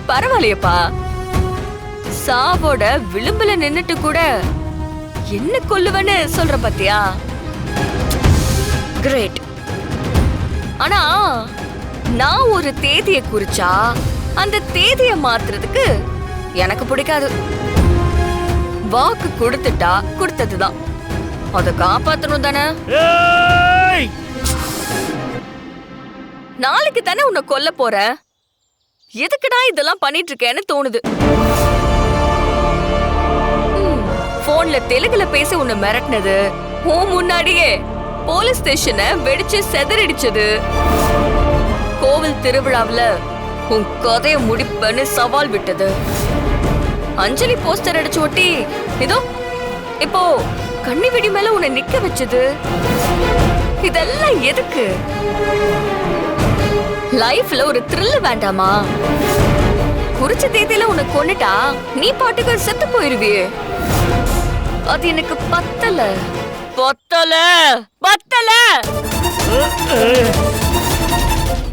பரவாயில்லையப்பா, சாவோட விளிம்புல நின்னுட்டு கூட என்ன கொல்லுவன்னு சொல்ற பாத்தியா? கிரேட். ஆனா நான் ஒரு தேதியை குறிச்சா அந்த தேதியை மாத்துறதுக்கு எனக்கு பிடிக்காது. வாக்கு கொடுத்துட்டா கொடுத்ததுதான், அதை காப்பாத்தணும் தானே. நாளைக்கு தானே உன்னை கொல்ல போற, எதுக்குடா இதெல்லாம் பண்ணிட்டு இருக்கேன்னு தோணுது. போன்ல தெலுங்குல பேசி உன்னை மிரட்டினது, உன் முன்னாடியே போலீஸ் ஸ்டேஷனை வெடிச்சு செதறடிச்சது, கோவில் திருவிழாவுல உன் கதைய முடிப்பன்னு சவால் விட்டது, அஞ்சலி போஸ்டர் அடிச்சு ஒட்டி இதோ இப்போ கண்ணி வெடி மேல உன்னை நிக்க வச்சது, இதெல்லாம் எதுக்கு? லைஃப்ல ஒரு த்ரில் வேண்டாமா? குறிச்ச தேதியில உன்னை கொன்னுட்டா நீ பாட்டுக்கு செத்து போயிருவியே. அது எனக்கு பத்தல பத்தல பத்தல.